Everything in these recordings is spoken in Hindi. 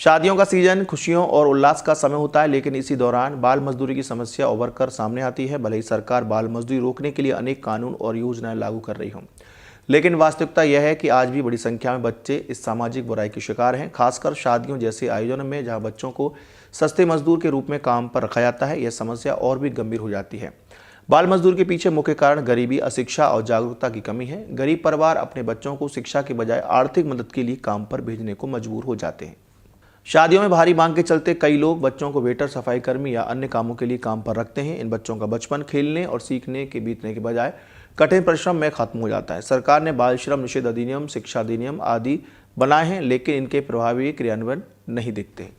शादियों का सीजन खुशियों और उल्लास का समय होता है, लेकिन इसी दौरान बाल मजदूरी की समस्या उभर कर सामने आती है। भले ही सरकार बाल मजदूरी रोकने के लिए अनेक कानून और योजनाएं लागू कर रही हों, लेकिन वास्तविकता यह है कि आज भी बड़ी संख्या में बच्चे इस सामाजिक बुराई के शिकार हैं। खासकर शादियों जैसे आयोजनों में जहां बच्चों को सस्ते मजदूर के रूप में काम पर रखा जाता है, यह समस्या और भी गंभीर हो जाती है। बाल मजदूर के पीछे मुख्य कारण गरीबी, अशिक्षा और जागरूकता की कमी है। गरीब परिवार अपने बच्चों को शिक्षा के बजाय आर्थिक मदद के लिए काम पर भेजने को मजबूर हो जाते हैं। शादियों में भारी मांग के चलते कई लोग बच्चों को वेटर, सफाई कर्मी या अन्य कामों के लिए काम पर रखते हैं। इन बच्चों का बचपन खेलने और सीखने के बीतने के बजाय कठिन परिश्रम में खत्म हो जाता है। सरकार ने बाल श्रम निषेध अधिनियम, शिक्षा अधिनियम आदि बनाए हैं, लेकिन इनके प्रभावी क्रियान्वयन नहीं दिखते।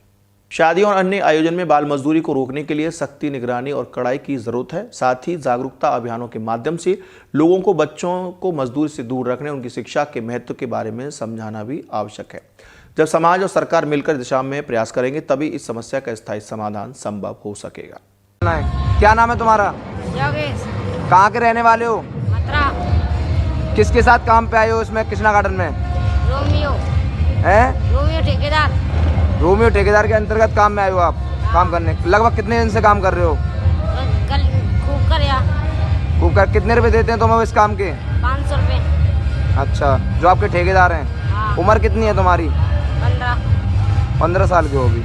शादियों और अन्य आयोजन में बाल मजदूरी को रोकने के लिए सख्ती, निगरानी और कड़ाई की जरूरत है। साथ ही जागरूकता अभियानों के माध्यम से लोगों को बच्चों को मजदूरी से दूर रखने, उनकी शिक्षा के महत्व के बारे में समझाना भी आवश्यक है। जब समाज और सरकार मिलकर दिशा में प्रयास करेंगे, तभी इस समस्या का स्थायी समाधान संभव हो सकेगा। क्या नाम है तुम्हारा? योगेश। कहाँ के रहने वाले हो? मथुरा। किसके साथ काम पे आए हो इसमें कृष्णा गार्डन में? रोमियो। हैं? रोमियो ठेकेदार। रोमियो ठेकेदार के अंतर्गत काम में आए हो आप? काम करने लगभग कितने दिन से काम कर रहे हो? कल खूब कर या। खूब कर। कितने रुपए देते हैं तुम्हें इस काम के? 500 रुपये। अच्छा, जो आपके ठेकेदार हैं? हाँ। उम्र कितनी है तुम्हारी? 15 साल की होगी।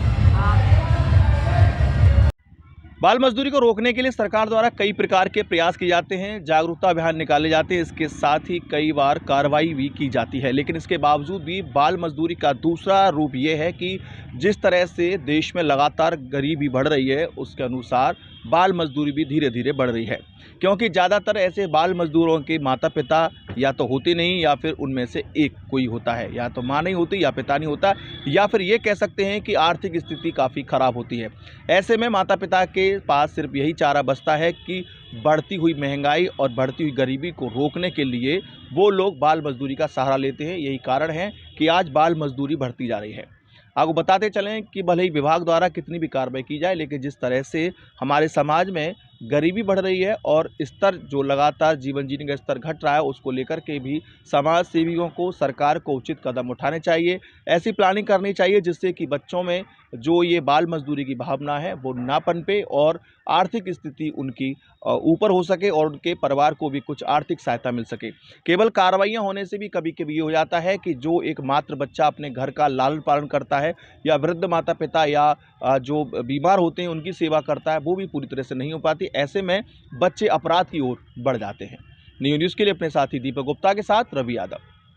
बाल मजदूरी को रोकने के लिए सरकार द्वारा कई प्रकार के प्रयास किए जाते हैं, जागरूकता अभियान निकाले जाते हैं। इसके साथ ही कई बार कार्रवाई भी की जाती है, लेकिन इसके बावजूद भी बाल मजदूरी का दूसरा रूप ये है कि जिस तरह से देश में लगातार गरीबी बढ़ रही है, उसके अनुसार बाल मजदूरी भी धीरे धीरे बढ़ रही है। क्योंकि ज़्यादातर ऐसे बाल मजदूरों के माता पिता या तो होते नहीं, या फिर उनमें से एक कोई होता है, या तो माँ नहीं होती या पिता नहीं होता, या फिर ये कह सकते हैं कि आर्थिक स्थिति काफ़ी ख़राब होती है। ऐसे में माता पिता के पास सिर्फ यही चारा बचता है कि बढ़ती हुई महंगाई और बढ़ती हुई गरीबी को रोकने के लिए वो लोग बाल मजदूरी का सहारा लेते हैं। यही कारण है कि आज बाल मजदूरी बढ़ती जा रही है। आपको बताते चलें कि भले ही विभाग द्वारा कितनी भी कार्रवाई की जाए, लेकिन जिस तरह से हमारे समाज में गरीबी बढ़ रही है और स्तर जो लगातार जीवन जीने का स्तर घट रहा है, उसको लेकर के भी समाज सेवियों को, सरकार को उचित कदम उठाने चाहिए। ऐसी प्लानिंग करनी चाहिए जिससे कि बच्चों में जो ये बाल मजदूरी की भावना है वो ना पनपे और आर्थिक स्थिति उनकी ऊपर हो सके और उनके परिवार को भी कुछ आर्थिक सहायता मिल सके। केवल कार्रवाइयाँ होने से भी कभी कभी ये हो जाता है कि जो एक मात्र बच्चा अपने घर का लालन पालन करता है, या वृद्ध माता पिता या जो बीमार होते हैं उनकी सेवा करता है, वो भी पूरी तरह से नहीं हो पाती। ऐसे में बच्चे अपराध की ओर बढ़ जाते हैं। न्यूज़ के लिए अपने साथी दीपक गुप्ता के साथ रवि यादव।